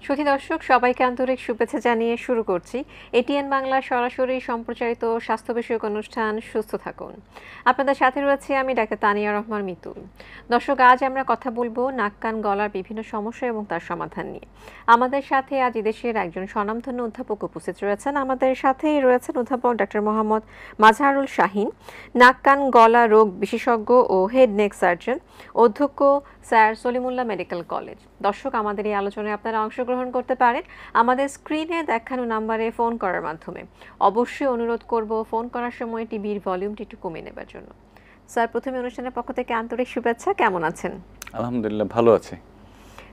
সুধী দর্শক সবাইকে আন্তরিক শুভেচ্ছা জানিয়ে শুরু করছি এটিএন বাংলার সরাসরি সম্প্রচারিত স্বাস্থ্য বিষয়ক অনুষ্ঠান সুস্থ থাকুন। আপনাদের সাথে রয়েছে আমি ডাক্তার তানিয়া রহমান মিতুল। দর্শক, আজ আমরা কথা বলবো নাক কান গলার বিভিন্ন সমস্যা এবং তার সমাধান নিয়ে। আমাদের সাথে আজ দেশের একজন স্বনামধন্য অধ্যাপক উপস্থিত রয়েছেন। আমাদের সাথেই রয়েছেন অধ্যাপক ডক্টর মোহাম্মদ মাজহারুল শাহীন, নাক কান গলা রোগ বিশেষজ্ঞ ও হেড নেক সার্জন, অধ্যক্ষ স্যার সলিমুল্লাহ মেডিকেল কলেজ। দর্শক, আমাদের এই আলোচনায় আপনারা অংশগ্রহণ করতে পারেন আমাদের স্ক্রিনে দেখানো নাম্বারে ফোন করার মাধ্যমে। অবশ্যই অনুরোধ করব ফোন করার সময় টিভির ভলিউমটি একটু কমিয়ে নেবার জন্য। স্যার, প্রথমে অনুষ্ঠানের পক্ষ থেকে আন্তরিক শুভেচ্ছা। কেমন আছেন? আলহামদুলিল্লাহ, ভালো আছি।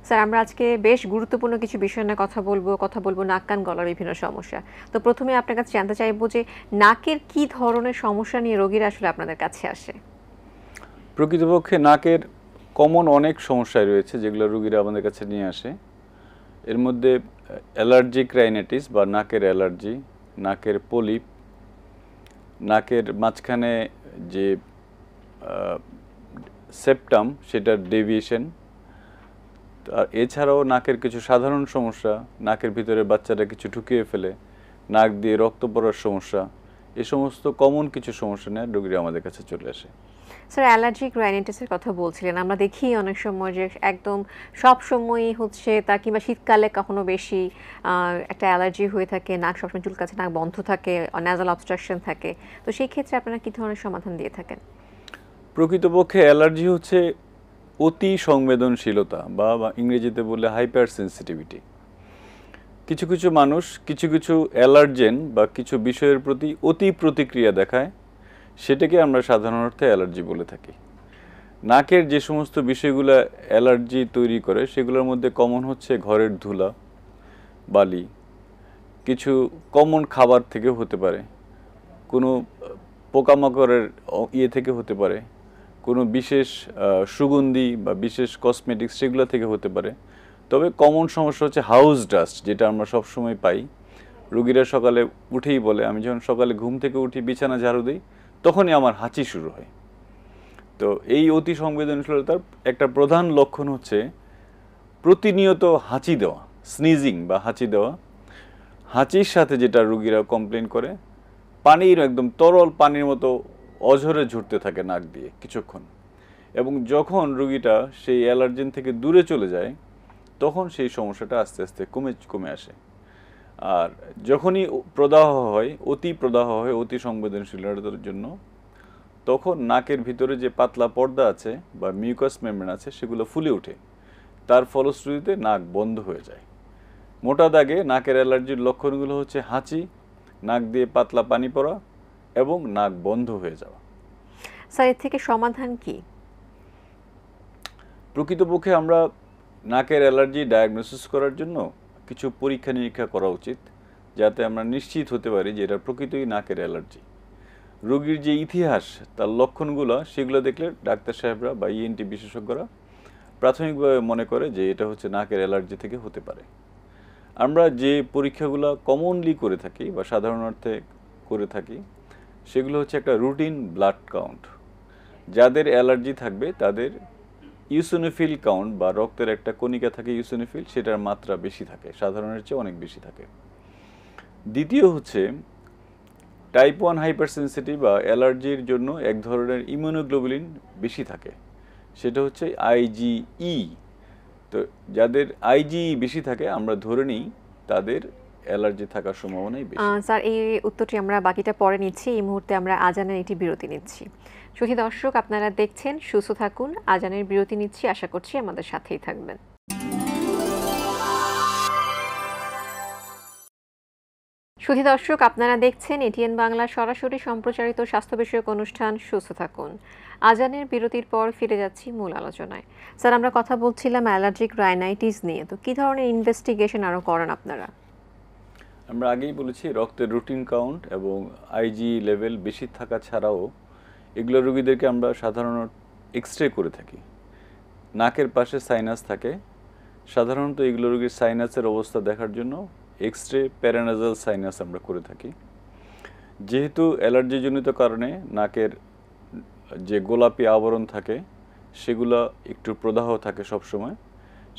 স্যার, আমরা আজকে বেশ গুরুত্বপূর্ণ কিছু বিষয় নিয়ে কথা বলবো নাক কান গলার বিভিন্ন সমস্যা। তো প্রথমে আপনার কাছে জানতে চাইবো যে নাকের কি ধরনের সমস্যা নিয়ে রোগীরা আসলে আপনাদের কাছে আসে? প্রকৃতপক্ষে নাকের কমন অনেক সমস্যায় রয়েছে যেগুলো রোগীরা আমাদের কাছে নিয়ে আসে। এর মধ্যে অ্যালার্জিক রাইনাইটিস বা নাকের অ্যালার্জি, নাকের পলিপ, নাকের মাঝখানে যে সেপ্টাম সেটার ডেভিয়েশন, আর এছাড়াও নাকের কিছু সাধারণ সমস্যা, নাকের ভিতরে বাচ্চারা কিছু ঢুকিয়ে ফেলে, নাক দিয়ে রক্ত পড়ার সমস্যা, এ সমস্ত কমন কিছু সমস্যা নিয়ে রোগীরা আমাদের কাছে চলে আসে। স্যার, অ্যালার্জিক রাইনাইটিসের কথা বলছিলেন, আমরা দেখি অনেক সময় যে একদম সব সময়ই হচ্ছে তা, কিংবা শীতকালে কখনো বেশি একটা অ্যালার্জি হয়ে থাকে, নাক সবসময় চুলকাচ্ছে, নাক বন্ধ থাকে, ন্যাজাল অবস্ট্রাকশন থাকে। তো সেই ক্ষেত্রে আপনারা কী ধরনের সমাধান দিয়ে থাকেন? প্রকৃতপক্ষে অ্যালার্জি হচ্ছে অতি সংবেদনশীলতা বা ইংরেজিতে বললে হাইপার সেন্সিটিভিটি। কিছু কিছু মানুষ কিছু কিছু অ্যালার্জেন বা কিছু বিষয়ের প্রতি অতি প্রতিক্রিয়া দেখায়, সেটাকে আমরা সাধারণ অর্থে অ্যালার্জি বলে থাকি। নাকের যে সমস্ত বিষয়গুলো অ্যালার্জি তৈরি করে সেগুলোর মধ্যে কমন হচ্ছে ঘরের ধুলা, বালি, কিছু কমন খাবার থেকে হতে পারে, কোনো পোকামাকড়ের থেকে হতে পারে, কোনো বিশেষ সুগন্ধি বা বিশেষ কসমেটিক্স সেগুলো থেকে হতে পারে। তবে কমন সমস্যা হচ্ছে হাউস ডাস্ট, যেটা আমরা সবসময় পাই। রোগীরা সকালে উঠেই বলে, আমি যখন সকালে ঘুম থেকে উঠি বিছানা ঝাড়ু দিই তখনই আমার হাঁচি শুরু হয়। তো এই অতি সংবেদনশীলতার একটা প্রধান লক্ষণ হচ্ছে প্রতিনিয়ত হাঁচি দেওয়া, স্নিজিং বা হাঁচি দেওয়া। হাঁচির সাথে যেটা রোগীরা কমপ্লেন করে, পানির একদম তরল পানির মতো অঝরে ঝরতে থাকে নাক দিয়ে কিছুক্ষণ, এবং যখন রোগীটা সেই অ্যালার্জেন থেকে দূরে চলে যায় তখন সেই সমস্যাটা আস্তে আস্তে কমে আসে। আর যখনই প্রদাহ হয়, অতি প্রদাহ হয় অতি সংবেদনশীলতার জন্য, তখন নাকের ভিতরে যে পাতলা পর্দা আছে বা মিউকাস মেমব্রেন আছে সেগুলো ফুলে ওঠে, তার ফলশ্রুতিতে নাক বন্ধ হয়ে যায়। মোটা দাগে নাকের অ্যালার্জির লক্ষণগুলো হচ্ছে হাঁচি, নাক দিয়ে পাতলা পানি পড়া এবং নাক বন্ধ হয়ে যাওয়া। স্যার, এর থেকে সমাধান কি? প্রকৃতপক্ষে আমরা নাকের অ্যালার্জি ডায়াগনোসিস করার জন্য কিছু পরীক্ষা নিরীক্ষা করা উচিত, যাতে আমরা নিশ্চিত হতে পারি যে এটা প্রকৃতই নাকের অ্যালার্জি। রোগীর যে ইতিহাস, তার লক্ষণগুলো, সেগুলো দেখলে ডাক্তার সাহেবরা বা ইএনটি বিশেষজ্ঞরা প্রাথমিকভাবে মনে করে যে এটা হচ্ছে নাকের অ্যালার্জি থেকে হতে পারে। আমরা যে পরীক্ষাগুলো কমনলি করে থাকি বা সাধারণ অর্থে করে থাকি সেগুলো হচ্ছে একটা রুটিন ব্লাড কাউন্ট। যাদের অ্যালার্জি থাকবে তাদের ইউসিনোফিল কাউন্ট বা রক্তের একটা কণিকা থাকে ইউসিনোফিল, সেটার মাত্রা বেশি থাকে, সাধারণের চেয়ে অনেক বেশি থাকে। দ্বিতীয় হচ্ছে টাইপ 1 হাইপারসেনসিটিভ বা অ্যালার্জির জন্য এক ধরনের ইমিউনোগ্লোবুলিন বেশি থাকে, সেটা হচ্ছে আইজিই। তো যাদের আইজিই বেশি থাকে আমরা ধরে নিই তাদের অ্যালার্জি থাকার সম্ভাবনাই বেশি। স্যার, এই উত্তরটি আমরা বাকিটা পরে নিচ্ছি। এই মুহূর্তে আমরা আজানের একটি বিরতি নিচ্ছি। সুধী দর্শক, আপনারা দেখছেন সুস্থ থাকুন, আজানের বিরতি নিচ্ছি, আশা করছি আমাদের সাথেই থাকবেন। সুধী দর্শক, আপনারা দেখছেন এটিএন বাংলার সরাসরি সম্প্রচারিত স্বাস্থ্য বিষয়ক অনুষ্ঠান সুস্থ থাকুন। আজানের বিরতির পর ফিরে যাচ্ছি মূল আলোচনায়। স্যার, আমরা কথা বলছিলাম অ্যালার্জিক রাইনাইটিস নিয়ে। তো কী ধরনের ইনভেস্টিগেশন আরও করেন আপনারা? আমরা আগেই বলেছি রক্তের রুটিন কাউন্ট এবং আইজি লেভেল বেশি থাকা ছাড়াও এগুলো রোগীদেরকে আমরা সাধারণত এক্সরে করে থাকি। নাকের পাশে সাইনাস থাকে, সাধারণত এগুলো রোগীর সাইনাসের অবস্থা দেখার জন্য এক্সরে প্যারানাজাল সাইনাস আমরা করে থাকি। যেহেতু অ্যালার্জিজনিত কারণে নাকের যে গোলাপি আবরণ থাকে সেগুলো একটু প্রদাহ থাকে সবসময়,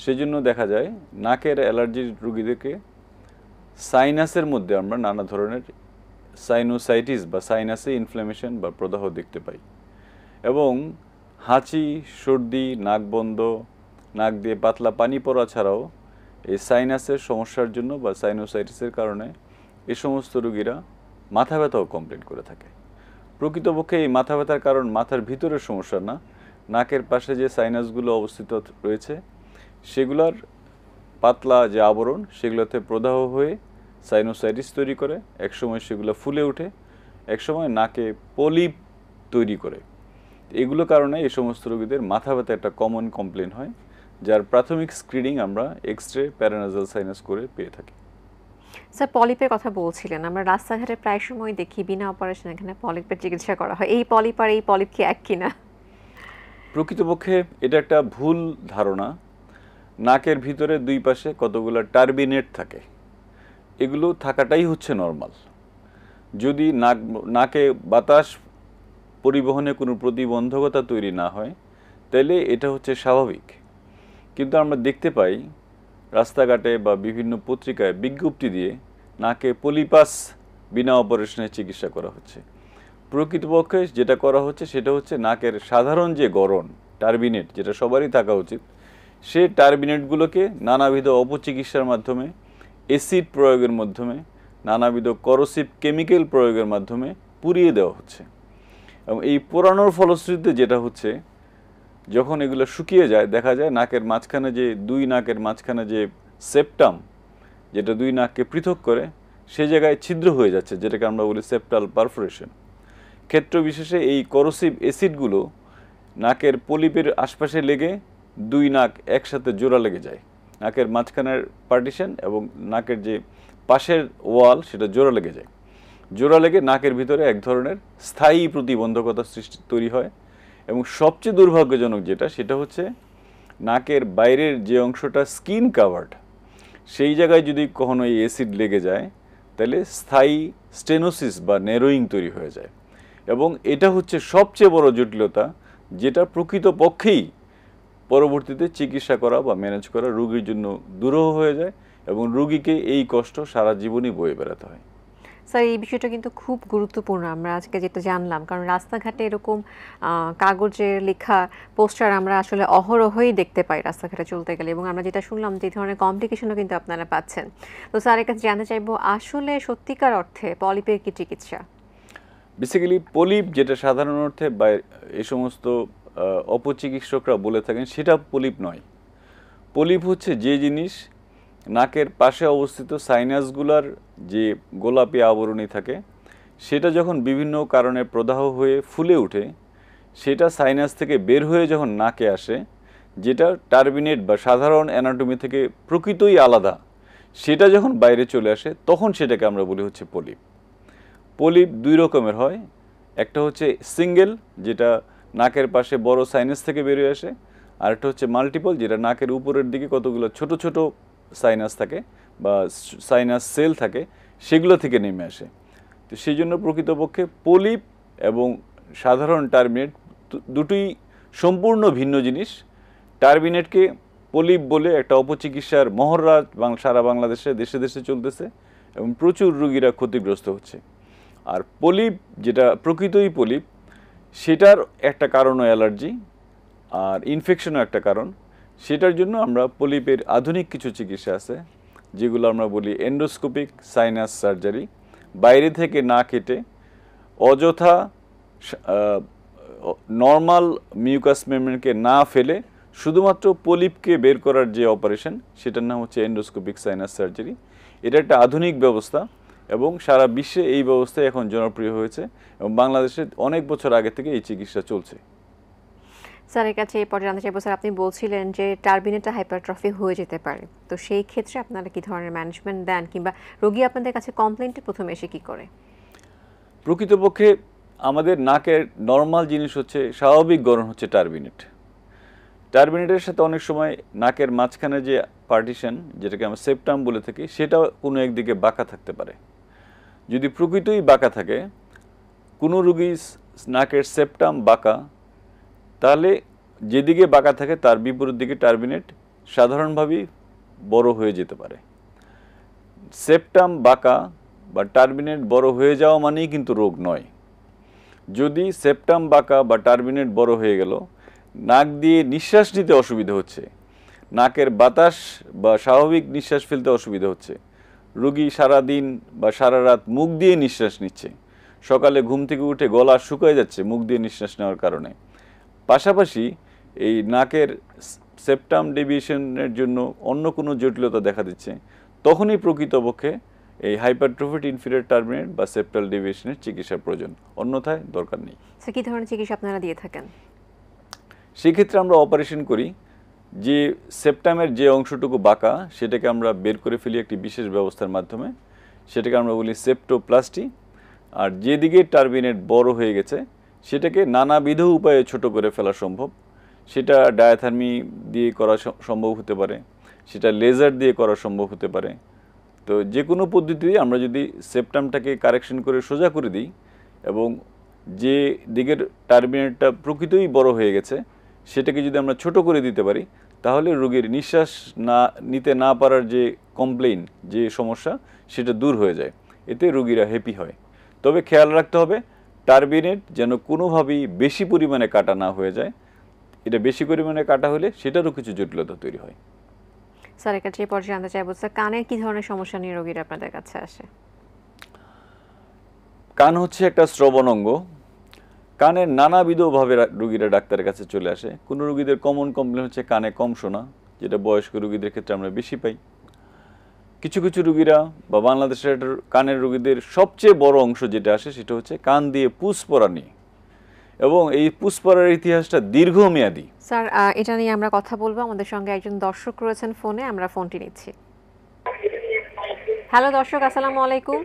সেজন্য দেখা যায় নাকের অ্যালার্জির রোগীদেরকে সাইনাসের মধ্যে আমরা নানা ধরনের সাইনোসাইটিস বা সাইনাসে ইনফ্ল্যামেশন বা প্রদাহ দেখতে পাই এবং হাঁচি, সর্দি, নাক বন্ধ, নাক দিয়ে পাতলা পানি পড়া ছাড়াও এই সাইনাসের সমস্যার জন্য বা সাইনোসাইটিসের কারণে এই সমস্ত রোগীরা মাথা ব্যথাও কমপ্লেন করে থাকে। প্রকৃতপক্ষে এই মাথা ব্যথার কারণ মাথার ভিতরের সমস্যা না, নাকের পাশে যে সাইনাসগুলো অবস্থিত রয়েছে সেগুলোর পাতলা যে আবরণ সেগুলোতে প্রদাহ হয়ে সাইনোসাইটিস তৈরি করে, একসময় সেগুলো ফুলে ওঠে, একসময় নাকে পলিপ তৈরি করে। এগুলো কারণে এই সমস্ত রোগীদের মাথা ব্যথা একটা কমন কমপ্লেন হয়, যার প্রাথমিক স্ক্রিনিং আমরা এক্সরে প্যারানাজাল সাইনাস করে পেয়ে থাকি। স্যার, পলিপের কথা বলছিলেন, আমরা রাস্তাঘাটে প্রায় সময় দেখি বিনা অপারেশন এখানে পলিপের চিকিৎসা করা হয়। এই পলিপ আর এই পলিপ কি এক কিনা? প্রকৃতপক্ষে এটা একটা ভুল ধারণা। নাকের ভিতরে দুই পাশে কতগুলো টার্বিনেট থাকে, এগুলো থাকাটাই হচ্ছে নর্মাল। যদি নাকে বাতাস পরিবহনে কোনো প্রতিবন্ধকতা তৈরি না হয় তাহলে এটা হচ্ছে স্বাভাবিক। কিন্তু আমরা দেখতে পাই রাস্তাঘাটে বা বিভিন্ন পত্রিকায় বিজ্ঞপ্তি দিয়ে নাকে পলিপাস বিনা অপারেশনে চিকিৎসা করা হচ্ছে। প্রকৃতপক্ষে যেটা করা হচ্ছে সেটা হচ্ছে নাকের সাধারণ যে গড়ন টার্বিনেট, যেটা সবারই থাকা উচিত, সে টার্বিনেটগুলোকে নানাবিধ অপচিকিৎসার মাধ্যমে, অ্যাসিড প্রয়োগের মাধ্যমে, নানাবিধ করোসিভ কেমিক্যাল প্রয়োগের মাধ্যমে পুড়িয়ে দেওয়া হচ্ছে। এবং এই পোড়ানোর ফলশ্রুতিতে যেটা হচ্ছে, যখন এগুলো শুকিয়ে যায় দেখা যায় নাকের মাঝখানে যে দুই নাকের মাঝখানে যে সেপ্টাম, যেটা দুই নাককে পৃথক করে, সে জায়গায় ছিদ্র হয়ে যাচ্ছে, যেটাকে আমরা বলি সেপ্টাল পারফোরেশন। ক্ষেত্র বিশেষে এই করোসিভ অ্যাসিডগুলো নাকের পলিপের আশপাশে লেগে দুই নাক একসাথে জোড়া লেগে যায়। নাকের মাঝখানের পার্টিশন এবং নাকের যে পাশের ওয়াল সেটা জোড়া লেগে যায়। জোড়া লেগে নাকের ভিতরে এক ধরনের স্থায়ী প্রতিবন্ধকতা তৈরি হয়। এবং সবচেয়ে দুর্ভাগ্যজনক যেটা, সেটা হচ্ছে নাকের বাইরের যে অংশটা স্কিন কাভার্ড, সেই জায়গায় যদি কখনো এই অ্যাসিড লেগে যায় তাহলে স্থায়ী স্টেনোসিস বা ন্যারোয়িং তৈরি হয়ে যায়। এবং এটা হচ্ছে সবচেয়ে বড় জটিলতা, যেটা প্রকৃতপক্ষেই পরবর্তীতে চিকিৎসা করা বা ম্যানেজ করা রোগীর জন্য দুরূহ হয়ে যায় এবং রোগীকে এই কষ্ট সারা জীবনই বয়ে বেড়াতে হয়। স্যার, এই বিষয়টা কিন্তু খুব গুরুত্বপূর্ণ, আমরা আজকে যেটা জানলাম, কারণ রাস্তাঘাটে এরকম কাগজের লেখা পোস্টার আমরা আসলে অহরহই দেখতে পাই রাস্তাঘাটে চলতে গেলে, এবং আমরা যেটা শুনলাম যে ধরনের কমপ্লিকেশনও কিন্তু আপনারা পাচ্ছেন। তো স্যারের কাছে জানতে চাইবো, আসলে সত্যিকার অর্থে পলিপের কি চিকিৎসা? বেসিক্যালি পলিপ যেটা সাধারণ অর্থে বা এই সমস্ত অপচিকিৎসকরা বলে থাকেন, সেটা পলিপ নয়। পলিপ হচ্ছে যে জিনিস নাকের পাশে অবস্থিত সাইনাসগুলার যে গোলাপি আবরণী থাকে, সেটা যখন বিভিন্ন কারণে প্রদাহ হয়ে ফুলে ওঠে, সেটা সাইনাস থেকে বের হয়ে যখন নাকে আসে, যেটা টার্বিনেট বা সাধারণ অ্যানাটমি থেকে প্রকৃতই আলাদা, সেটা যখন বাইরে চলে আসে তখন সেটাকে আমরা বলি হচ্ছে পলিপ। পলিপ দুই রকমের হয়, একটা হচ্ছে সিঙ্গেল, যেটা নাকের পাশে বড় সাইনাস থেকে বেরিয়ে আসে, আর একটা হচ্ছে মাল্টিপল, যেটা নাকের উপরের দিকে কতগুলো ছোট ছোট সাইনাস থাকে বা সাইনাস সেল থাকে, সেগুলো থেকে নেমে আসে। তো সেই জন্য প্রকৃতপক্ষে পলিপ এবং সাধারণ টার্মিনেট দুটোই সম্পূর্ণ ভিন্ন জিনিস। টার্মিনেটকে পলিপ বলে একটা অপচিকিৎসার মহড়া সারা বাংলাদেশে দেশে দেশে চলতেছে এবং প্রচুর রোগীরা ক্ষতিগ্রস্ত হচ্ছে। আর পলিপ যেটা প্রকৃতই পলিপ, সেটার একটা কারণও অ্যালার্জি আর ইনফেকশনও একটা কারণ। সেটার জন্য আমরা পলিপের আধুনিক কিছু চিকিৎসা আছে, যেগুলো আমরা বলি এন্ডোস্কোপিক সাইনাস সার্জারি। বাইরে থেকে না কেটে অযথা নর্মাল মিউকাস মেমব্রেনকে না ফেলে শুধুমাত্র পলিপকে বের করার যে অপারেশন, সেটার নাম হচ্ছে এন্ডোস্কোপিক সাইনাস সার্জারি। এটা একটা আধুনিক ব্যবস্থা এবং সারা বিশ্বে এই ব্যবস্থা এখন জনপ্রিয় হয়েছে এবং বাংলাদেশে অনেক বছর আগে থেকে এই চিকিৎসা চলছে। স্যারের কাছে এই পর্যায়ে জানতে চাইবো, স্যার আপনি বলছিলেন যে টার্বিনেটটা হাইপারট্রফি হয়ে যেতে পারে, তো সেই ক্ষেত্রে আপনারা কি ধরনের ম্যানেজমেন্ট দেন, কিংবা রোগী আপনাদের কাছে কমপ্লেন্টে প্রথমে এসে কি করে? প্রকৃতপক্ষে আমাদের নাকের নর্মাল জিনিস হচ্ছে, স্বাভাবিক গড়ন হচ্ছে টার্বিনেট। টার্বিনেটের সাথে অনেক সময় নাকের মাঝখানে যে পার্টিশন, যেটাকে আমরা সেপ্টাম বলে থাকি, সেটা কোনো একদিকে বাঁকা থাকতে পারে। যদি প্রকৃতই বাঁকা থাকে, কোনো রোগী নাকের সেপ্টাম বাঁকা, তাহলে যেদিকে বাঁকা থাকে তার বিপরীত দিকে টার্বিনেট সাধারণভাবেই বড় হয়ে যেতে পারে। সেপ্টাম বাঁকা বা টার্মিনেট বড় হয়ে যাওয়া মানেই কিন্তু রোগ নয়। যদি সেপ্টাম বাঁকা বা টার্মিনেট বড় হয়ে গেল, নাক দিয়ে নিঃশ্বাস নিতে অসুবিধা হচ্ছে, নাকের বাতাস বা স্বাভাবিক নিঃশ্বাস ফেলতে অসুবিধা হচ্ছে, রোগী সারাদিন বা সারা রাত মুখ দিয়ে নিঃশ্বাস নিচ্ছে, সকালে ঘুম থেকে উঠে গলা শুকিয়ে যাচ্ছে মুখ দিয়ে নিঃশ্বাস নেওয়ার কারণে, পাশাপাশি এই নাকের সেপ্টাম ডেভিয়েশনের জন্য অন্য কোনো জটিলতা দেখা দিচ্ছে, তখনই প্রকৃতপক্ষে এই হাইপারট্রফিড ইনফিরিয়র টার্মিনেট বা সেপ্টাল ডেভিয়েশনের চিকিৎসা প্রয়োজন, অন্যথায় দরকার নেই। কি ধরনের চিকিৎসা আপনারা দিয়ে থাকেন? সেক্ষেত্রে আমরা অপারেশন করি। যে সেপ্টামের যে অংশটুকু বাঁকা সেটাকে আমরা বের করে ফেলি একটি বিশেষ ব্যবস্থার মাধ্যমে, সেটাকে আমরা বলি সেপ্টোপ্লাস্টি। আর যেদিকে টার্মিনেট বড় হয়ে গেছে সেটাকে নানাবিধ উপায়ে ছোট করে ফেলা সম্ভব। সেটা ডায়াথার্মি দিয়ে করা সম্ভব হতে পারে, সেটা লেজার দিয়ে করা সম্ভব হতে পারে। তো যে কোনো পদ্ধতিতে আমরা যদি সেপ্টামটাকে কারেকশন করে সোজা করে দিই এবং যে দিকের টার্মিনেটটা প্রকৃতই বড় হয়ে গেছে সেটাকে যদি আমরা ছোট করে দিতে পারি, তাহলে রোগীর নিঃশ্বাস নিতে না পারার যে কমপ্লেইন, যে সমস্যা, সেটা দূর হয়ে যায়। এতে রোগীরা হ্যাপি হয়। তবে খেয়াল রাখতে হবে টার্বিনেট যেন কোনোভাবেই বেশি পরিমাণে কাটা না হয়ে যায়। এটা বেশি পরিমাণে কাটা হলে সেটারও কিছু জটিলতা তৈরি হয়। স্যার, এর কাছে এই পর্যায়ে জানতে চাইবো স্যার, কানের কি ধরনের সমস্যা নিয়ে রোগীরা আপনাদের কাছে আসে? কান হচ্ছে একটা শ্রবণ অঙ্গ। কানের নানাবিধভাবে রোগীরা ডাক্তারের কাছে চলে আসে। কোনো রোগীদের কমন কমপ্লেন হচ্ছে কানে কম শোনা, যেটা বয়স্ক রোগীদের ক্ষেত্রে আমরা বেশি পাই। কিছু কিছু রোগীরা বা বাংলাদেশের কানের রোগীদের সবচেয়ে বড় অংশ যেটা আসে সেটা হচ্ছে কান দিয়ে পুষ পড়া নিয়ে, এবং এই পুষ পড়ার ইতিহাসটা দীর্ঘমেয়াদী। স্যার, এটা নিয়ে আমরা কথা বলবো। আমাদের সঙ্গে একজন দর্শক রয়েছেন ফোনে, আমরা ফোনটি নিচ্ছি। হ্যালো দর্শক, আসসালামু আলাইকুম।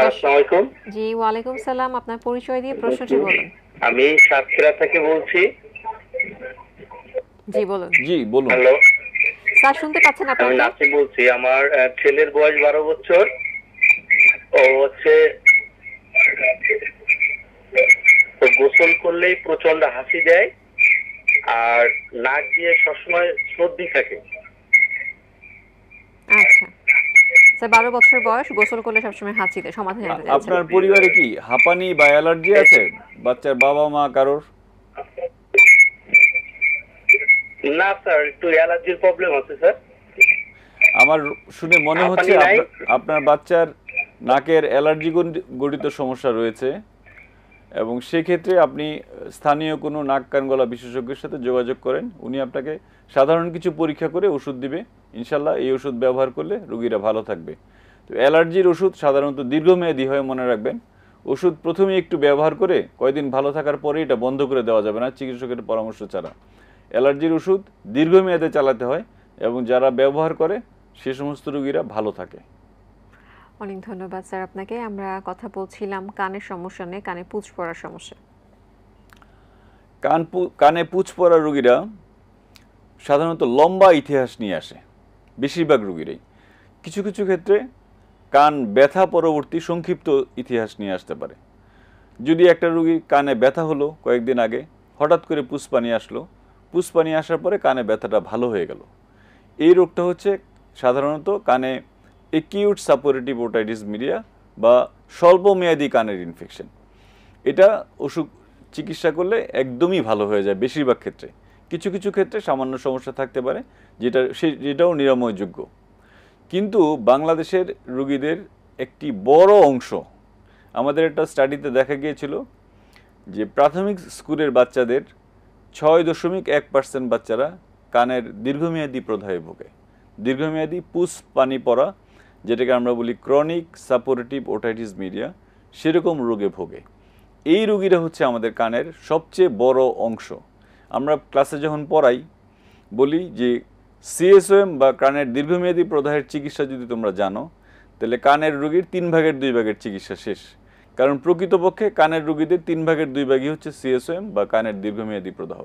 আসসালামু আলাইকুম। জি, ওয়ালাইকুম সালাম। আপনার পরিচয় দিয়ে প্রশ্নটি বলুন। আমি সাতক্ষীরা থেকে বলছি। জি বলুন। জি বলুন। হ্যালো স্যার, শুনতে পাচ্ছেন আমি আপনাকে? নাসিম বলছি। আমার ছেলের বয়স 12 বছর। ও হচ্ছে গোসল করলেই প্রচন্ড হাসি দেয় আর নাক দিয়ে সবসময় সর্দি থাকে। আচ্ছা স্যার, 12 বছর বয়স, গোসল করলে সবসময় হাঁচি দেয়, সমাধান জানতে চাচ্ছেন? আপনার পরিবারে কি হাঁপানি বা অ্যালার্জি আছে? বাচ্চার বাবা মা কারোর? না স্যার, একটু অ্যালার্জির প্রবলেম আছে স্যার। আমার শুনে মনে হচ্ছে আপনার বাচ্চার নাকের অ্যালার্জি গঠিত সমস্যা রয়েছে, এবং সেক্ষেত্রে আপনি স্থানীয় কোনো নাক কান গলা বিশেষজ্ঞের সাথে যোগাযোগ করেন। উনি আপনাকে সাধারণ কিছু পরীক্ষা করে ওষুধ দিবে। ইনশাল্লাহ এই ওষুধ ব্যবহার করলে রোগীরা ভালো থাকবে। তো অ্যালার্জির ওষুধ সাধারণত দীর্ঘমেয়াদী হয়, মনে রাখবেন। ওষুধ প্রথমে একটু ব্যবহার করে কয়েকদিন ভালো থাকার পরে এটা বন্ধ করে দেওয়া যাবে না চিকিৎসকের পরামর্শ ছাড়া। অ্যালার্জির ওষুধ দীর্ঘমেয়াদে চালাতে হয়, এবং যারা ব্যবহার করে সে সমস্ত রোগীরা ভালো থাকে। অনেক ধন্যবাদ স্যার আপনাকে। আমরা কথা বলছিলাম কানের সমস্যা নিয়ে, কানে পুঁজ পড়ার সমস্যা। কানে পুঁজ পড়া রোগীরা সাধারণত লম্বা ইতিহাস নিয়ে আসে, বেশিরভাগ রোগীরাই। কিছু কিছু ক্ষেত্রে কান ব্যথা পরবর্তী সংক্ষিপ্ত ইতিহাস নিয়ে আসতে পারে। যদি একটা রোগীর কানে ব্যথা হলো কয়েকদিন আগে, হঠাৎ করে পুষপানি আসলো, পুষপানি আসার পরে কানে ব্যথাটা ভালো হয়ে গেল, এই রোগটা হচ্ছে সাধারণত কানে একিউট সাপোরেটিভ ওটাইটিস মিডিয়া বা স্বল্পমেয়াদী কানের ইনফেকশন। এটা ওষুধ চিকিৎসা করলে একদমই ভালো হয়ে যায় বেশিরভাগ ক্ষেত্রে। কিছু কিছু ক্ষেত্রে সামান্য সমস্যা থাকতে পারে, যেটাও নিরাময়যোগ্য। কিন্তু বাংলাদেশের রোগীদের একটি বড় অংশ, আমাদের একটা স্টাডিতে দেখা গিয়েছিল যে প্রাথমিক স্কুলের বাচ্চাদের 6.1% বাচ্চারা কানের দীর্ঘমেয়াদী প্রদাহে ভোগে। দীর্ঘমেয়াদী পুষ পানি পড়া, যেটাকে আমরা বলি ক্রনিক সাপোরেটিভ ওটাইটিস মিডিয়া, সেরকম রোগে ভোগে। এই রোগীরা হচ্ছে আমাদের কানের সবচেয়ে বড় অংশ। আমরা ক্লাসে যখন পড়াই বলি যে সিএসওএম বা কানের দীর্ঘমেয়াদী প্রদাহের চিকিৎসা যদি তোমরা জানো, তাহলে কানের রোগীর 3/2 চিকিৎসা শেষ। কারণ প্রকৃতপক্ষে কানের রোগীদের 3/2 হচ্ছে সিএসওএম বা কানের দীর্ঘমেয়াদী প্রদাহ।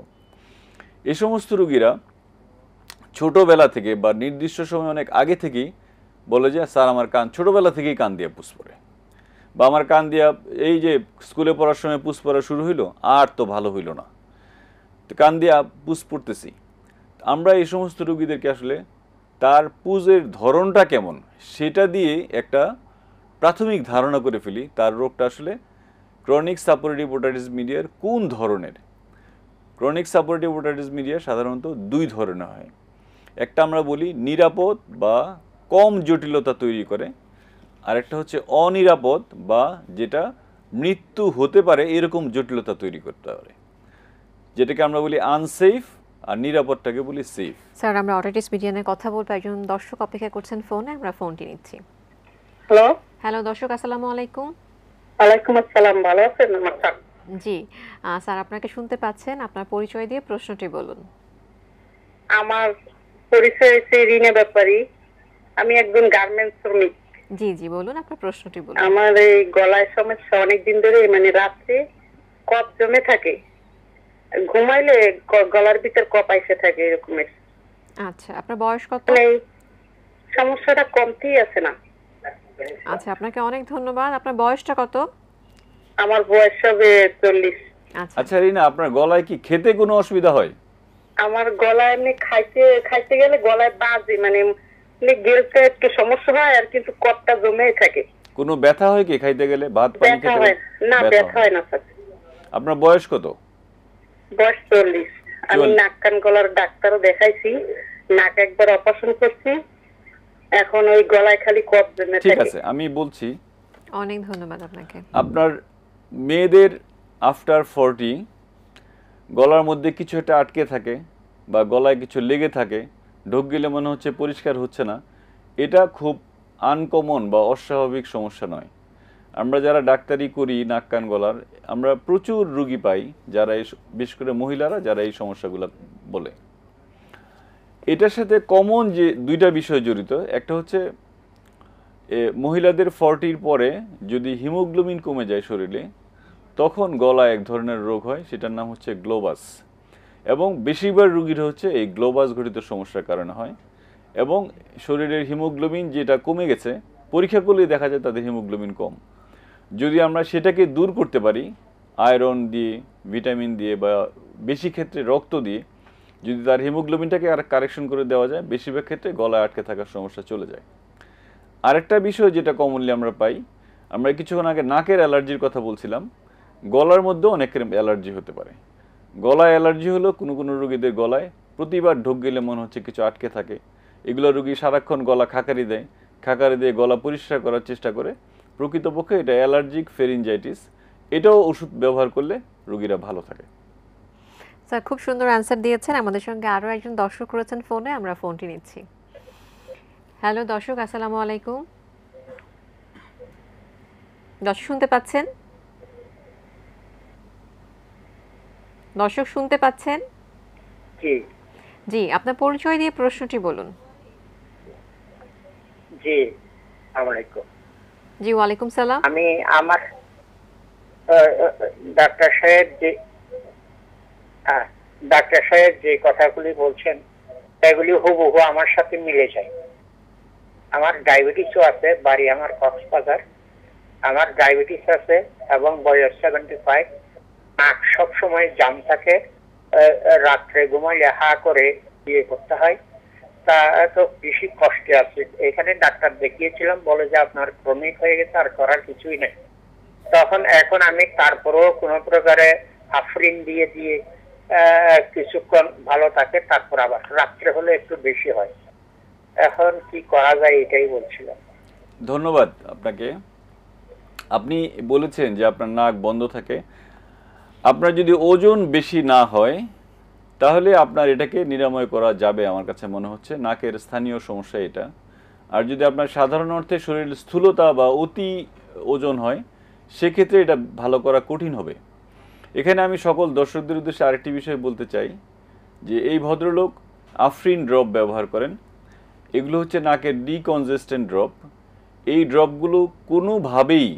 এই সমস্ত রোগীরা ছোটোবেলা থেকে বা নির্দিষ্ট সময় অনেক আগে থেকেই বলে যে স্যার আমার কান ছোটোবেলা থেকেই কান দিয়ে পুষ পড়ে, বা আমার কান দিয়া এই যে স্কুলে পড়ার সময় পুষ পড়া শুরু হইলো আর তো ভালো হইল না। তো কান দিয়ে পুজ পড়তেছি, আমরা এই সমস্ত রোগীদেরকে আসলে তার পুজের ধরনটা কেমন সেটা দিয়ে একটা প্রাথমিক ধারণা করে ফেলি তার রোগটা আসলে ক্রনিক সাপোরেটিভ ওটাইটিস মিডিয়ার কোন ধরনের। ক্রনিক সাপোরেটিভ ওটাইটিস মিডিয়া সাধারণত দুই ধরনের হয়। একটা আমরা বলি নিরাপদ বা কম জটিলতা তৈরি করে, আর একটা হচ্ছে অনিরাপদ বা যেটা মৃত্যু হতে পারে এরকম জটিলতা তৈরি করতে পারে, যেটাকে আমরা বলি আনসেফ, আর নিরাপদটাকে বলি সেফ। স্যার, আমরা অটাইটিস মিডিয়া নিয়ে কথা বলবো। একজন দর্শক অপেক্ষা করছেন ফোনে, আমরা ফোনটি নিচ্ছি। হ্যালো। হ্যালো দর্শক, আসসালামু আলাইকুম। ওয়ালাইকুম আসসালাম, ভালো আছেন? জি স্যার, আপনাকে শুনতে পাচ্ছেন। আপনার পরিচয় দিয়ে প্রশ্নটি বলুন। আমার পরিচয় হচ্ছে রিনা ব্যাপারী, আমি একজন গার্মেন্টস শ্রমিক। জি জি, বলুন আপনার প্রশ্নটি বলুন। আমার এই গলায় সমস্যা অনেকদিন ধরে, মানে রাত্রে কফ জমে থাকে, ঘুমাইলে গলার ভিতর কফ আইসে থাকে এরকমের। আচ্ছা, আপনার বয়স কত? এই সমস্যাটা কমতেই আছে না। আচ্ছা, আপনাকে অনেক ধন্যবাদ। আপনার বয়সটা কত? আমার বয়স হবে 40। আচ্ছা রিনা, আপনার গলায় কি খেতে কোনো অসুবিধা হয়? আমার গলায় এমনি খাইতে গেলে গলায় বাজে, মানে গেলতে একটু সমস্যা হয়, আর কিন্তু কফটা জমেই থাকে। কোনো ব্যথা হয় কি খাইতে গেলে? ভাত পানি ব্যথা খেতে হয় না? ব্যথা হয় না স্যার। আপনার বয়স কত? বয়স 40। আমি নাক কান গলার ডাক্তারও দেখাইছি, নাক একবার অপারেশন করছি, এখন ওই গলায় খালি কফ জমে থাকে। ঠিক আছে, আমি বলছি। অনেক ধন্যবাদ আপনাকে। আপনার মেয়েদের আফটার 40 গলার মধ্যে কিছু একটা আটকে থাকে বা গলায় কিছু লেগে থাকে, ঢোক গেলে মনে হচ্ছে পরিষ্কার হচ্ছে না, এটা খুব আনকমন বা অস্বাভাবিক সমস্যা নয়। আমরা যারা ডাক্তারি করি নাক কান গলার, আমরা প্রচুর রুগী পাই যারা বিশেষ করে মহিলারা যারা এই সমস্যাগুলো বলে। এটার সাথে কমন যে দুইটা বিষয় জড়িত, একটা হচ্ছে মহিলাদের 40-র পরে যদি হিমোগ্লোবিন কমে যায় শরীরে, তখন গলায় এক ধরনের রোগ হয়, সেটার নাম হচ্ছে গ্লোবাস। এবং বেশিরভাগ রুগীর হচ্ছে এই গ্লোবাস ঘটিত সমস্যার কারণে হয়। এবং শরীরের হিমোগ্লোবিন যেটা কমে গেছে, পরীক্ষা করলেই দেখা যায় তাদের হিমোগ্লোবিন কম। যদি আমরা সেটাকে দূর করতে পারি আয়রন দিয়ে, ভিটামিন দিয়ে, বা বেশি ক্ষেত্রে রক্ত দিয়ে যদি তার হিমোগ্লোবিনটাকে আর কারেকশন করে দেওয়া যায়, বেশিরভাগ ক্ষেত্রে গলায় আটকে থাকার সমস্যা চলে যায়। আরেকটা বিষয় যেটা কমনলি আমরা পাই, আমরা কিছুক্ষণ আগে নাকের অ্যালার্জির কথা বলছিলাম, গলার মধ্যেও অনেকের অ্যালার্জি হতে পারে। গলায় অ্যালার্জি হলো কোনো কোনো রোগীদের গলায় প্রতিবার ঢোক গেলে মনে হচ্ছে কিছু আটকে থাকে। এগুলো রোগী সারাক্ষণ গলা খাকারি দেয়, খাকারি দিয়ে গলা পরিষ্কার করার চেষ্টা করে। প্রকৃতপক্ষে এটা অ্যালার্জিক ফেরিনজাইটিস। এটাও ওষুধ ব্যবহার করলে রোগীরা ভালো থাকে। স্যার, খুব সুন্দর অ্যান্সার দিয়েছেন। আমাদের সঙ্গে আরও একজন দর্শক রয়েছেন ফোনে, আমরা ফোনটি নিচ্ছি। হ্যালো দর্শক, আসসালামু আলাইকুম। দর্শক শুনতে পাচ্ছেন? দর্শক শুনতে পাচ্ছেন? জি জি, আপনার পরিচয় দিয়ে প্রশ্নটি বলুন। জি, আসসালামু আলাইকুম। জি, ওয়ালাইকুম সালাম। আমি আমার ডাক্তার সাহেব যে কথাগুলি বলছেন সেগুলি হুবহু আমার সাথে মিলে যায়। আমার ডায়াবেটিসও আছে, বাড়ি আমার কক্সবাজার। আমার ডায়াবেটিস আছে এবং বয়স 75। নাক সবসময় জাম থাকে, রাত্রে ঘুমাইলে হা করে ইয়ে করতে হয়, তা তো বেশি কষ্টে আছে। এখানে ডাক্তার দেখিয়েছিলাম, বলে যে আপনার ক্রমিক হয়ে গেছে, আর করার কিছুই নেই। এখন আমি তারপরেও কোনো প্রকারে আফরিন দিয়ে কিছুক্ষণ ভালো থাকে, তারপর আবার রাত্রে হলে একটু বেশি হয়। এখন কি করা যায় এটাই বলছিলাম। ধন্যবাদ আপনাকে। আপনি বলেছেন যে আপনার নাক বন্ধ থাকে। আপনার যদি ওজন বেশি না হয় তাহলে আপনার এটাকে নিরাময় করা যাবে আমার কাছে মনে হচ্ছে। নাকের স্থানীয় সমস্যা এটা। আর যদি আপনার সাধারণ অর্থে শরীরের স্থূলতা বা অতি ওজন হয়, সেক্ষেত্রে এটা ভালো করা কঠিন হবে। এখানে আমি সকল দর্শকদের উদ্দেশ্যে আরেকটি বিষয় বলতে চাই যে এই ভদ্রলোক আফরিন ড্রপ ব্যবহার করেন। এগুলো হচ্ছে নাকের ডিকনজেস্টেন্ট ড্রপ। এই ড্রপগুলো কোনোভাবেই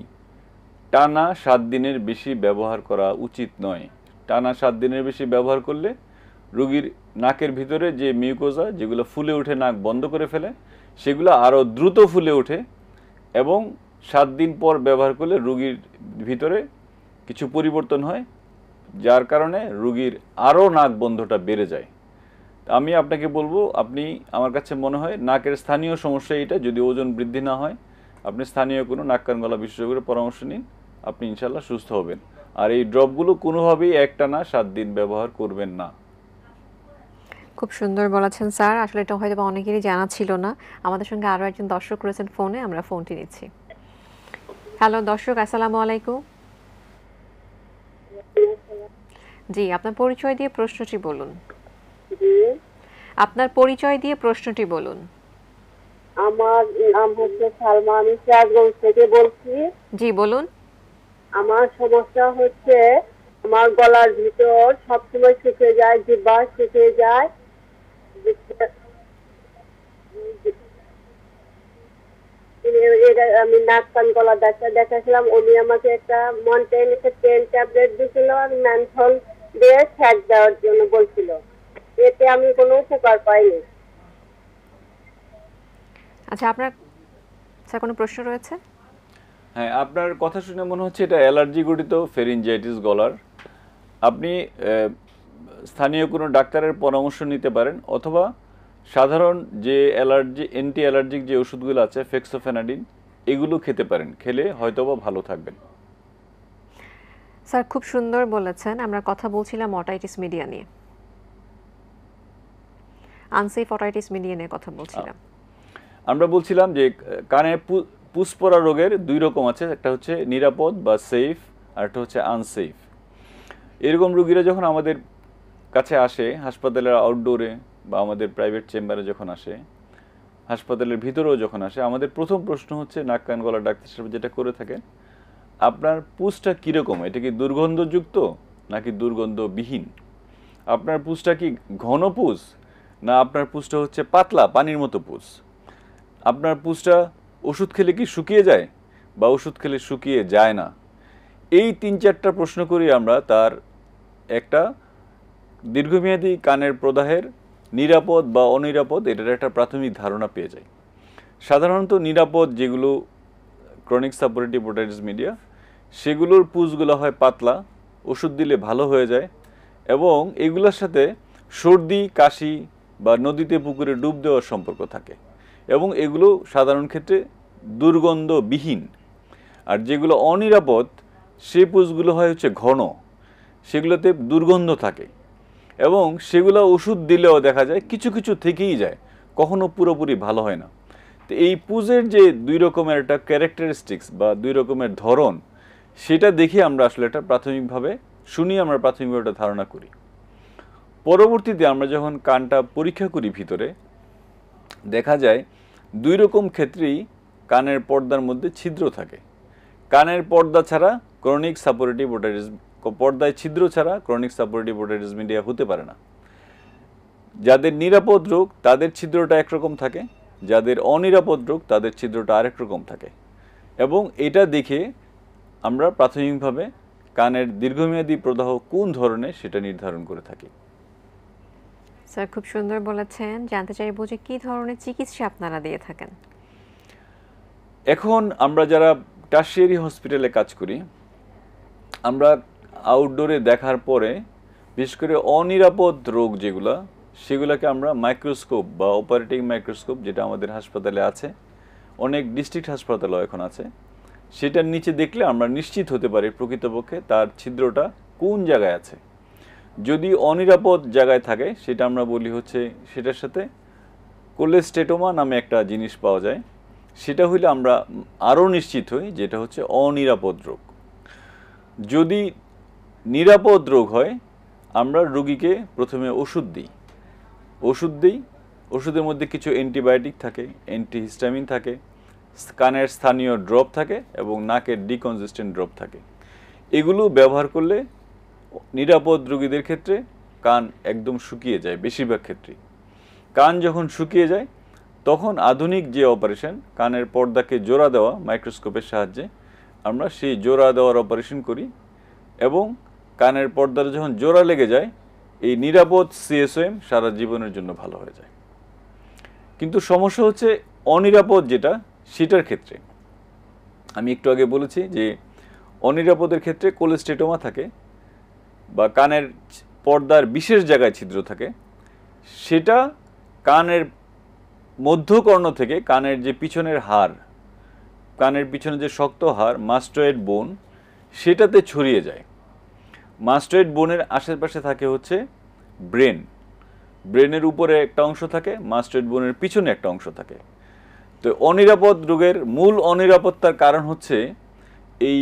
টানা 7 দিনের বেশি ব্যবহার করা উচিত নয়। টানা 7 দিনের বেশি ব্যবহার করলে রোগীর নাকের ভিতরে যে মিউকোজা যেগুলো ফুলে উঠে নাক বন্ধ করে ফেলে, সেগুলো আরও দ্রুত ফুলে ওঠে এবং 7 দিন পর ব্যবহার করলে রোগীর ভিতরে কিছু পরিবর্তন হয়, যার কারণে রোগীর আরও নাক বন্ধটা বেড়ে যায়। আমি আপনাকে বলবো, আপনি, আমার কাছে মনে হয় নাকের স্থানীয় সমস্যা এটা, যদি ওজন বৃদ্ধি না হয় আপনি স্থানীয় কোনো নাক কান গলা বিশেষজ্ঞের পরামর্শ নিন, আপনি ইনশাল্লাহ সুস্থ হবেন। আর এই ড্রপগুলো কোনোভাবেই একটানা 7 দিন ব্যবহার করবেন না। খুব সুন্দর বলেছেন স্যার, আসলে এটা হয়তো অনেকেরই জানা ছিল না। আমাদের সঙ্গে আরও একজন দর্শক রয়েছেন ফোনে, আমরা ফোনটি নিচ্ছি। হ্যালো দর্শক, আসসালামু আলাইকুম। জি, আপনার পরিচয় দিয়ে প্রশ্নটি বলুন। আপনার পরিচয় দিয়ে প্রশ্নটি বলুন। আমার নাম হচ্ছে সালমা, আমি সিরাজগঞ্জ থেকে বলছি। জি বলুন। আমার সমস্যা হচ্ছে আমার গলার ভিতর সবসময় শুকিয়ে যায়, জিহ্বা শুকিয়ে যায়। আমি নাক কান গলা ডাক্তার দেখাছিলাম, উনি আমাকে একটা মন্টেন 10 ট্যাবলেট দিয়েছিল আর ম্যানথল দিয়ে ফ্যাট দেওয়ার জন্য বলছিল। এতে আমি কোনো উপকার পাইনি। আচ্ছা, আপনার স্যার কোনো প্রশ্ন রয়েছে? হ্যাঁ, আপনার কথা শুনে মনে হচ্ছে এটা অ্যালার্জি গঠিত ফেরিনজাইটিস গলার। আপনি স্থানীয় কোনো ডাক্তারের পরামর্শ নিতে পারেন, অথবা সাধারণ যে অ্যান্টি অ্যালার্জিক যে ওষুধগুলো আছে ফেক্সোফেনাডিন, এগুলো খেতে পারেন, খেলে হয়তোবা ভালো থাকবেন। স্যার খুব সুন্দর বলেছেন। আমরা কথা বলছিলাম অটাইটিস মিডিয়া নিয়ে, আনসেফ অটাইটিস মিডিয়া নিয়ে কথা বলছিলাম। আমরা বলছিলাম যে কানে পুষ পড়া রোগের 2 রকম আছে, একটা হচ্ছে নিরাপদ বা সেফ, আর একটা হচ্ছে আনসেফ। এরকম রোগীরা যখন আমাদের কাছে আসে, হাসপাতালের আউটডোরে বা আমাদের প্রাইভেট চেম্বারে যখন আসে, হাসপাতালের ভিতরেও যখন আসে, আমাদের প্রথম প্রশ্ন হচ্ছে নাক কান গলা ডাক্তার সাহেব যেটা করে থাকেন, আপনার পুষটা কীরকম, এটা কি দুর্গন্ধযুক্ত নাকি দুর্গন্ধবিহীন? আপনার পুষটা কি ঘন পুষ, না আপনার পুষটা হচ্ছে পাতলা পানির মতো পুষ? আপনার পুষটা ওষুধ খেলে কি শুকিয়ে যায়, বা ওষুধ খেলে শুকিয়ে যায় না? এই 3-4টা প্রশ্ন করি আমরা তার একটা দীর্ঘমেয়াদী কানের প্রদাহের নিরাপদ বা অনিরাপদ এটার একটা প্রাথমিক ধারণা পেয়ে যায়। সাধারণত নিরাপদ যেগুলো ক্রনিক সাপোরেটিভ ওটাইটিস মিডিয়া, সেগুলোর পুষগুলো হয় পাতলা, ওষুধ দিলে ভালো হয়ে যায়, এবং এগুলোর সাথে সর্দি কাশি বা নদীতে পুকুরে ডুব দেওয়ার সম্পর্ক থাকে, এবং এগুলো সাধারণ ক্ষেত্রে দুর্গন্ধবিহীন। আর যেগুলো অনিরাপদ সেই পুষগুলো হয় হচ্ছে ঘন, সেগুলোতে দুর্গন্ধ থাকে, এবং সেগুলো ওষুধ দিলেও দেখা যায় কিছু কিছু থেকেই যায়, কখনো পুরোপুরি ভালো হয় না। তো এই পুজের যে 2 রকমের একটা ক্যারেক্টারিস্টিক্স বা 2 রকমের ধরন, সেটা দেখে আমরা আসলে এটা প্রাথমিকভাবে আমরা প্রাথমিকভাবে একটা ধারণা করি। পরবর্তীতে আমরা যখন কানটা পরীক্ষা করি ভিতরে, দেখা যায় 2 রকম ক্ষেত্রেই কানের পর্দার মধ্যে ছিদ্র থাকে। কানের পর্দা ছাড়া ক্রনিক সাপোরেটিভ ওটাইটিস, পর্দায় ছিদ্র ছাড়া ক্রনিক সাপোরেটিভ ওটাইটিস মিডিয়া হতে পারে না। যাদের নিরাপদ রোগ তাদের ছিদ্রটা একরকম থাকে, যাদের অনিরাপদ রোগ তাদের ছিদ্রটা আরেক রকম থাকে, এবং এটা দেখে আমরা প্রাথমিকভাবে কানের দীর্ঘমেয়াদী প্রদাহ কোন ধরনের সেটা নির্ধারণ করে থাকি। স্যার খুব সুন্দর বলেছেন। জানতে চাইবো যে কী ধরনের চিকিৎসা আপনারা দিয়ে থাকেন? এখন আমরা যারা টারশিয়ারি হসপিটালে কাজ করি, আমরা আউটডোরে দেখার পরে বিশেষ করে অনিরাপদ রোগ যেগুলো, সেগুলোকে আমরা মাইক্রোস্কোপ বা অপারেটিং মাইক্রোস্কোপ, যেটা আমাদের হাসপাতালে আছে, অনেক ডিস্ট্রিক্ট হাসপাতালও এখন আছে, সেটার নিচে দেখলে আমরা নিশ্চিত হতে পারি প্রকৃতপক্ষে তার ছিদ্রটা কোন জায়গায় আছে। যদি অনিরাপদ জায়গায় থাকে সেটা আমরা বলি হচ্ছে, সেটার সাথে কোলেস্টেটোমা নামে একটা জিনিস পাওয়া যায়, সেটা হইলে আমরা আরও নিশ্চিত হই যেটা হচ্ছে অনিরাপদ রোগ। যদি নিরাপদ রোগ হয় আমরা রোগীকে প্রথমে ওষুধ দিই। ওষুধের মধ্যে কিছু অ্যান্টিবায়োটিক থাকে, অ্যান্টিহিস্টামিন থাকে, কানের স্থানীয় ড্রপ থাকে, এবং নাকের ডিকনজেস্টেন্ট ড্রপ থাকে। এগুলো ব্যবহার করলে নিরাপদ রোগীদের ক্ষেত্রে কান একদম শুকিয়ে যায়। বেশিরভাগ ক্ষেত্রেই কান যখন শুকিয়ে যায় তখন আধুনিক যে অপারেশন, কানের পর্দাকে জোড়া দেওয়া মাইক্রোস্কোপের সাহায্যে, আমরা সেই জোড়া দেওয়ার অপারেশন করি, এবং কানের পর্দাটা যখন জোড়া লেগে যায় এই নিরাপদ সিএসওএম সারা জীবনের জন্য ভালো হয়ে যায়। কিন্তু সমস্যা হচ্ছে অনিরাপদ যেটা, সেটার ক্ষেত্রে আমি একটু আগে বলেছি যে অনিরাপদের ক্ষেত্রে কোলেস্টেটোমা থাকে, বা কানের পর্দার বিশেষ জায়গায় ছিদ্র থাকে, সেটা কানের মধ্যকর্ণ থেকে কানের যে পিছনের হাড়, কানের পিছনে যে শক্ত হাড় মাস্টয়েড বোন, সেটাতে ছড়িয়ে যায়। মাস্টয়েড বোনের আশেপাশে থাকে হচ্ছে ব্রেন, ব্রেনের উপরে একটা অংশ থাকে, মাস্টয়েড বোনের পিছনে একটা অংশ থাকে। তো অনিরাপদ রোগের মূল অনিরাপত্তার কারণ হচ্ছে এই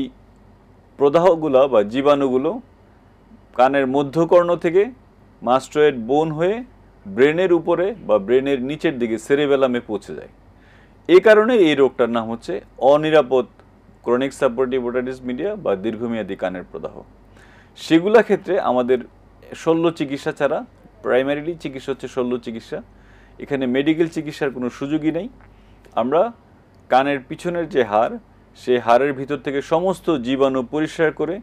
প্রদাহগুলো বা জীবাণুগুলো কানের মধ্যকর্ণ থেকে মাস্টয়েড বোন হয়ে ব্রেনের উপরে বা ব্রেনের নিচের দিকে সেরেবেলামে পৌঁছে যায়। এই কারণে এই রোগটার নাম হচ্ছে অনিরাপদ ক্রনিক সাপোর্টিভ ওটাইটিস মিডিয়া বা দীর্ঘমেয়াদী কানের প্রদাহ। সেগুলা ক্ষেত্রে আমাদের শল্য চিকিৎসা ছাড়া, প্রাইমারিলি চিকিৎসা হচ্ছে শল্য চিকিৎসা, এখানে মেডিকেল চিকিৎসার কোনো সুযোগই নেই। আমরা কানের পিছনের যে হাড়, সেই হাড়ের ভিতর থেকে সমস্ত জীবাণু পরিষ্কার করে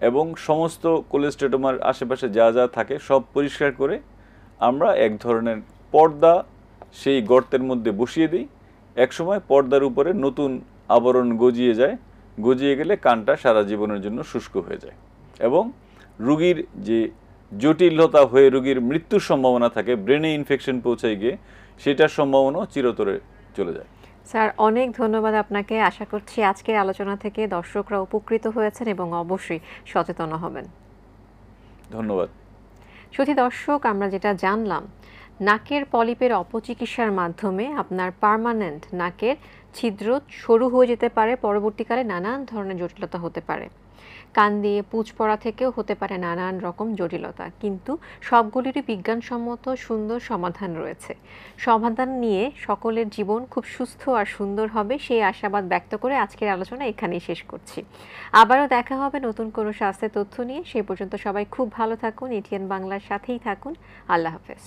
এবং সমস্ত কোলেস্টেটোমার আশেপাশে যা যা থাকে সব পরিষ্কার করে আমরা এক ধরনের পর্দা সেই গর্তের মধ্যে বসিয়ে দিই। একসময় পর্দার উপরে নতুন আবরণ গজিয়ে যায়, গজিয়ে গেলে কানটা সারা জীবনের জন্য শুষ্ক হয়ে যায় এবং রোগীর যে জটিলতা হয়ে রোগীর মৃত্যুর সম্ভাবনা থাকে, ব্রেনে ইনফেকশন পৌঁছায় গিয়ে, সেটার সম্ভাবনাও চিরতরে চলে যায়। স্যার, অনেক ধন্যবাদ আপনাকে। আশা করছি আজকের আলোচনা থেকে দর্শকরা উপকৃত হয়েছেন এবং অবশ্যই সচেতন হবেন। ধন্যবাদ। শুধু দর্শক, আমরা যেটা জানলাম, নাকের পলিপের অপচিকিৎসার মাধ্যমে আপনার পার্মানেন্ট নাকের ছিদ্র সরু হয়ে যেতে পারে, পরবর্তীকালে নানান ধরনের জটিলতা হতে পারে। কান দিয়ে পুঁজ পড়া থেকেও হতে পারে নানান রকম জটিলতা, কিন্তু সবগুলিরই বিজ্ঞানসম্মত সুন্দর সমাধান রয়েছে। সমাধান নিয়ে সকলের জীবন খুব সুস্থ আর সুন্দর হবে, সেই আশাবাদ ব্যক্ত করে আজকের আলোচনা এখানেই শেষ করছি। আবারও দেখা হবে নতুন কোনো স্বাস্থ্যের তথ্য নিয়ে। সেই পর্যন্ত সবাই খুব ভালো থাকুন, এটিএন বাংলার সাথেই থাকুন। আল্লাহ হাফেজ।